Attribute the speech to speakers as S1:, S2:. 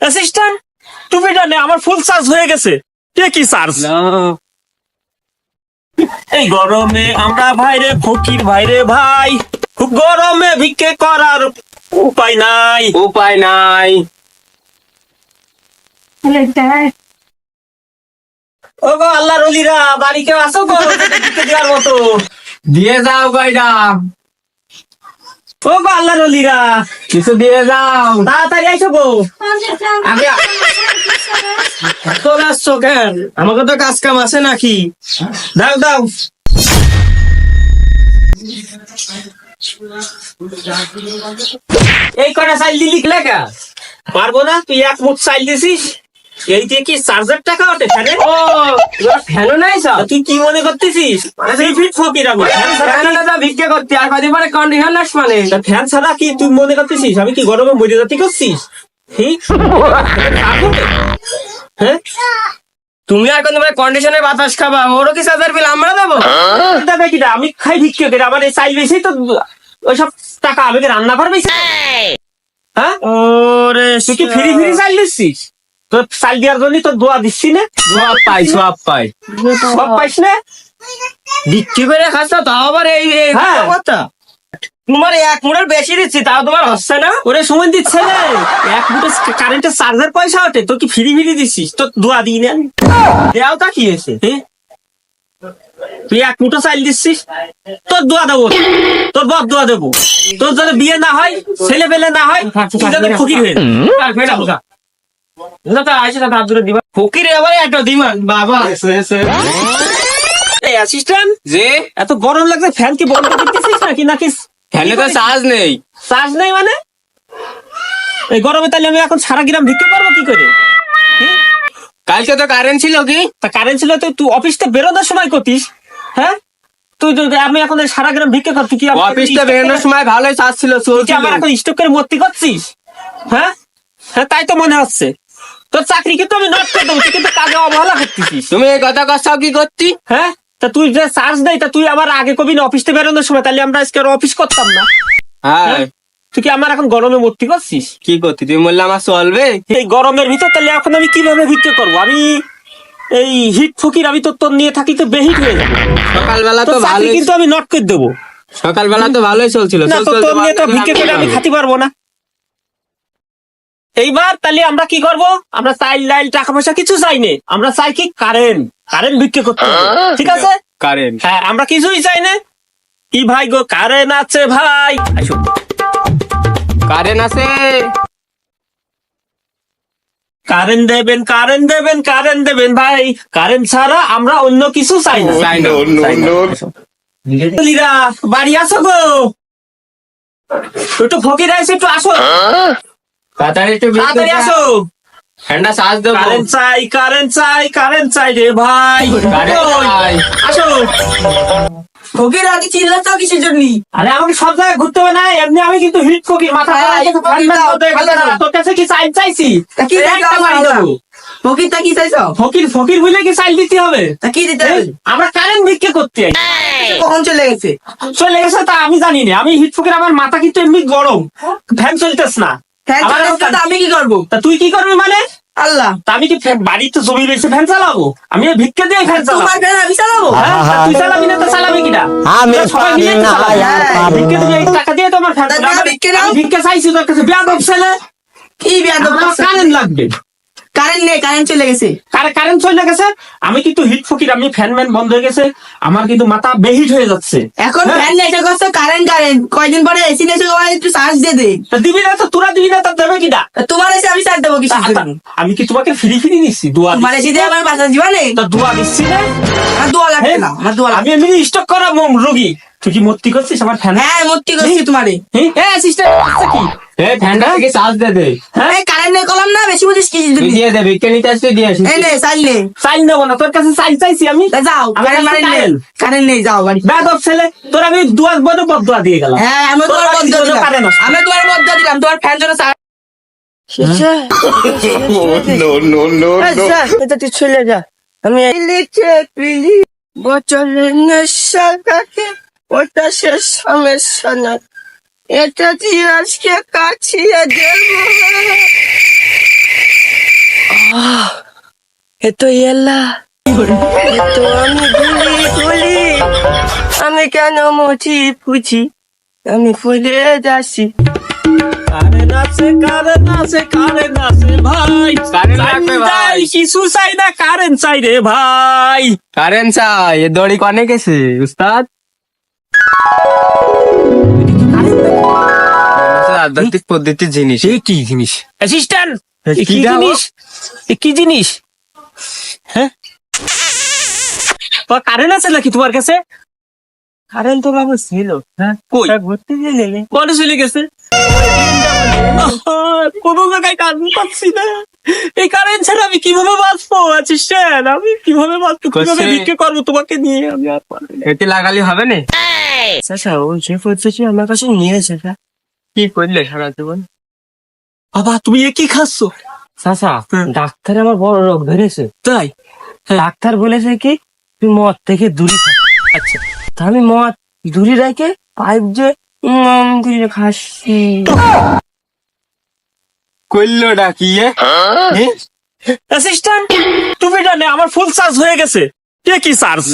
S1: Assistant টুপিটা নে, আমার ফুল চার্জ হয়ে গেছে। কি চার্জ? এই গরমে আমরা ভাইরে ফকির ভাইরে ভাই, খুব গরমে ভিক্ষে করার উপায় নাই। ও গো আল্লাহর ওলিরা, বাড়ি কেউ আসো গো ভিক্ষে দেওয়ার মতো?
S2: দিয়ে যাও কয়টা,
S1: ও গো আল্লাহর ওলিরা,
S2: কিছু দিয়ে যাও।
S1: তাড়াতাড়ি আইসো গো।
S2: আগে তোর আসছো কেন? আমাকে তো কাজ কাম আছে নাকি?
S1: দাও দাও। এই কটা চাইল দিলি লেখা পারবো না, তুই এক মুঠ চাইল দিছিস। এই দিয়ে কি চার্জার টাকা ওঠে ফ্যানে?
S2: ও ফ্যানও নাই সব?
S1: তুই কি মনে করতেছিস ফকির আমি?
S2: ভিক্ষা করতে আর কদিন পরে কন্ডিশন নাস মানে
S1: ফ্যান ছাড়া কি তুই মনে করতেছিস আমি কি গরমে মরে যাতে করছিস? হ্যাঁ,
S2: তুমি আর কোন কন্ডিশনের বাতাস খাবা, ওরও কি চার্জার বিল আমরা দেবো?
S1: দেবে কিনা? আমি খাই ভিক্ষে করে, আমার এই চাইল বেশি তো ওইসব টাকা আমি কি রান্না করবে? হ্যাঁ,
S2: ওরে
S1: তুই কি ফ্রি ফ্রি চাইল দিচ্ছিস? তোর চাইল দেওয়ার জন্য তোর দোয়া দিচ্ছি না?
S2: সব পাই
S1: সব পাইস না?
S2: বিক্রি করে খাচ্ছ তাও আবার এই
S1: হ্যাঁ।
S2: কথা। তোমার এক মুড়ের বেশি দিচ্ছি তাও তোমার হচ্ছে না?
S1: ওরে সময় দিচ্ছে না, এক ফুটে কারেন্টের চার্জার পয়সা ওঠে, তোর কি ফ্রি ফ্রি দিচ্ছিস? তোর দোয়া দিই না
S2: দেও তা কি হয়েছে?
S1: তুই এক মুঠো চাইল দিচ্ছিস, তোর দোয়া দেবো, তোর বদ দোয়া দেবো। তোর যদি বিয়ে না হয়, ছেলে পেলে না হয়, তুই যাতে ফকির হয়ে
S2: ফকির এবারে একটা ডিমান্ড বাবা।
S1: অ্যাসিস্ট্যান্ট,
S2: যে
S1: এত গরম লাগছে, ফ্যান কি বন্ধ করতেছিস নাকি? নাকি
S2: ফ্যানে তো চার্জ নেই।
S1: চার্জ নেই মানে? এই গরমে তাহলে আমি এখন সারা গ্রাম ভিক্ষে করবো কি করে?
S2: কালকে তো কারেন্ট ছিল কি?
S1: তা কারেন্ট ছিল তো তুই অফিসটা বেরোনোর সময় করতিস। হ্যাঁ, তুই আমি এখন সারা গ্রাম ভিক্ষে করছি কি?
S2: অফিসটা বেরোনোর সময় ভালোই চার্জ ছিল,
S1: তুই আমার এখন স্টক করে মর্তি করছিস? হ্যাঁ হ্যাঁ, তাই তো মনে হচ্ছে। তোর চাকরি কিন্তু আমি নট করে দেবো, তুই কিন্তু কাজে অবহেলা করতেছিস।
S2: তুমি এই কথা কচ্ছাও কি করতি?
S1: হ্যাঁ, তা তুই যে চার্জ দেয়, তা তুই আমার আগে কবি না অফিসটা বেরোনোর সময়, তাহলে আমরা আজকে অফিস করতাম না।
S2: হ্যাঁ,
S1: তুই কি আমার এখন গরমে মর্তি করছিস?
S2: কি করতি? তুমি বললে আমার চলবে
S1: এই গরমের ভিতর, তাহলে এখন আমি কিভাবে ভিক্ষে করবো? আমি এই হিট ফকির, আমি তো তোর নিয়ে থাকি তো বেহিট হয়ে যাবো।
S2: সকালবেলা তো
S1: তোর চাকরি
S2: ভালোই,
S1: কিন্তু আমি নট করে দেবো।
S2: সকালবেলা তো ভালোই চলছিল।
S1: না তো তোর নিয়ে তো ভিক্ষে করে আমি খাতে পারবো না। এইবার তাহলে আমরা কি করব? আমরা চাইল ডাইল টাকা পয়সা কিছু চাই না, আমরা চাই কি কারেন্ট। কারেন্ট ভিক্ষে করতে হবে, ঠিক আছে?
S2: কারেন্ট,
S1: হ্যাঁ, আমরা কিছুই চাই না। কি ভাই গো, কারেন্ট আছে ভাই? আসো।
S2: কারেন্ট আছে,
S1: কারেন্ট দেবেন, কারেন্ট দেবেন, কারেন্ট দেবেন ভাই। কারেন্ট ছাড়া আমরা অন্য কিছু চাই না।
S2: চাই না।
S1: লিরা, বাড়ি আসো গো, একটু ফকির আছে, একটু আসো
S2: তাড়াতাড়ি একটু
S1: তাড়াতাড়ি আসো।
S2: ঠান্ডা চার্জ দেবো।
S1: কারেন্ট চাই, কারেন্ট চাই, কারেন্ট চাই রে ভাই।
S2: কারেন্ট চাই।
S1: আসো।
S3: ফকির আগে চিল্লাচ্ছ কিসের জন্য?
S1: আরে আমাকে সব জায়গায় ঘুরতে হবে না, এমনি আমি কিন্তু হিট ফকির, মাথা তোর কাছে কি চাইল চাইছি?
S3: তা কি চাইছো
S1: একটা বাড়ি
S3: আমরা?
S1: দেবো।
S3: ফকির তা কি চাইছো?
S1: ফকির ফকির বুঝলে কি চাইল দিতে হবে?
S3: তা কি দিতে হবে?
S1: আমরা কারেন্ট ভিক্ষে করতে আই।
S3: কখন চলে গেছে?
S1: চলে গেছে তা আমি জানি না, আমি হিট ফকির, আমার মাথা কিন্তু এমনি গরম, ফ্যান চলতেছ না।
S3: ফ্যান
S1: আমার
S3: চলে গেছে, তা আমি কি করবো?
S1: তা তুই কি করবি মানে?
S3: আল্লাহ,
S1: তা আমি কি বাড়িতে জমি বেশি ফ্যান চালাবো? আমি এই ভিক্ষে দিয়ে ফ্যান চালাবো।
S3: তোমার ফ্যান আমি চালাবো?
S1: হ্যাঁ, তা তুই চালাবি না তো চালাবি কিনা?
S4: আমি
S1: তোরা সবাই মিলে তো চালাবি।
S3: হ্যাঁ।
S1: ভিক্ষে দিবি, এই টাকা দিয়ে তো আমার ফ্যান
S3: তা
S1: চালাবো।
S3: দাও, ভিক্ষে দাও।
S1: আমি ভিক্ষে চাইছি তোর কাছে, বেয়াদব ছেলে।
S3: কি বিয়াদব
S1: আমার
S3: করছো?
S1: কারেন্ট লাগবে।
S3: কারেন্ট নেই, কারেন্ট চলে গেছে।
S1: কারেন্ট চলে গেছে, আমি কিন্তু হিট ফকির, আমি ফ্যান ম্যান বন্ধ হয়ে গেছে, আমার কিন্তু মাথা বেহিট হয়ে যাচ্ছে।
S3: এখন
S1: হ্যাঁ।
S3: ফ্যান নেই করছো, কারেন্ট কারেন্ট কয়দিন পরে এসি নেছে, একটু চার্জ দিয়ে দে।
S1: তা দিবি না তো, তোরা দিবি না, তা দেবে কিনা?
S3: তা তোমার এসে আমি চার্জ দেবো কিসের জন্য?
S1: আমি কি তোমাকে ফ্রি ফ্রি নিচ্ছি? দোয়া
S3: তোমার এসে দিয়ে আমার বাসা জীবনে
S1: তা দোয়া দিচ্ছি না?
S3: আমার দোয়া লাগবে না, আমার দোয়া লাগবে।
S1: আমি এমনি স্টক করা রোগী, তুই কি মত্তি করছিস আমার ফ্যান?
S3: হ্যাঁ, মূর্তি করছি তোমারে।
S1: সিস্টেম কি?
S2: এই ফ্যানটা থেকে চার্জ দে দে।
S3: এই কারেন্ট নেই করলাম না, বেশি বুঝিস কি?
S2: তুই দিয়ে দে, ভিক্ষা নিতে আসতে দিয়ে আসিস।
S3: এই নে, চাইল নে।
S1: চাইল নেবো না, তোর কাছে চাইল চাইছি আমি।
S3: তা যাও,
S1: আমার
S3: কারেন্ট
S1: কাছে
S3: নেই,
S1: কারেন্ট।
S3: কারেন্ট নেই, যাও বাড়ি।
S1: বেয়াদব ছেলে, তোর আমি দোয়া বড় বদুয়া দিয়ে গেলাম।
S3: হ্যাঁ, আমি
S1: তোর
S3: তোমার
S1: বাড়ির
S3: বদ্ধ
S1: জন্য
S3: দিলাম,
S1: কারেন্ট আসছে।
S3: আমি তোমার বদ্ধ দিলাম, তোমার ফ্যান জন্য চার্জ। এটা তুই চলে যা। আমি লিখে পিলি বছরের নেশা কাকে, ওটা শেষ সমস্যা না, এটা দিয়ে আজকে কাছিয়ে দেবো। এ তো এলা এ তো আমি গুলি গুলি আমি কেন মুছি ফুছি আমি ফুলে যাচ্ছি
S1: কারেন্ট আছে ভাই
S2: কারেন্ট লাগবে ভাই।
S1: কিছু চাই না, কারেন্ট চাই রে ভাই।
S2: কারেন্ট চাই, এ দড়ি কনে গেছে উস্তাদ? আধ্যাত্মিক পদ্ধতির জিনিস।
S1: কি জিনিস অ্যাসিস্ট্যান্ট?
S2: কি
S1: কি
S2: দাও?
S1: জিনিস? কি জিনিস? হ্যাঁ, কারেন্ট আছে নাকি তোমার কাছে?
S3: কারেন্ট তো বাবু ছিল
S1: হ্যাঁ, কই?
S3: ঘুরতে গেলে
S1: বলে চলে গেছে। কোনো জায়গায় কারেন্ট পাচ্ছি না। এই কারেন্ট ছাড়া আমি কিভাবে বাঁচবো অ্যাসিস্ট্যান্ট? আমি কিভাবে বাঁচবো, কিভাবে
S2: কষে-
S1: ভিক্ষে করবো তোমাকে নিয়ে? আমি আর পারবো না।
S2: এটি লাগালে হবে না?
S3: চাচা ও যে পদ্ধতি আমার কাছে নিয়েছে
S2: কি করলে সারা জীবন?
S1: বাবা তুমি এ কি খাচ্ছ?
S3: চাচা ডাক্তার আমার বড় রোগ ধরেছে
S1: তাই?
S3: ডাক্তার বলেছে কি তুই মদ থেকে দূরে থাক
S1: আচ্ছা,
S3: তা আমি মদ দূরে রেখে পাইপ যে করে খাচ্ছি
S2: করলো ডাকিয়ে
S1: অ্যাসিস্ট্যান্ট তুমি জানে আমার ফুল চার্জ হয়ে গেছে। এ কি চার্জ?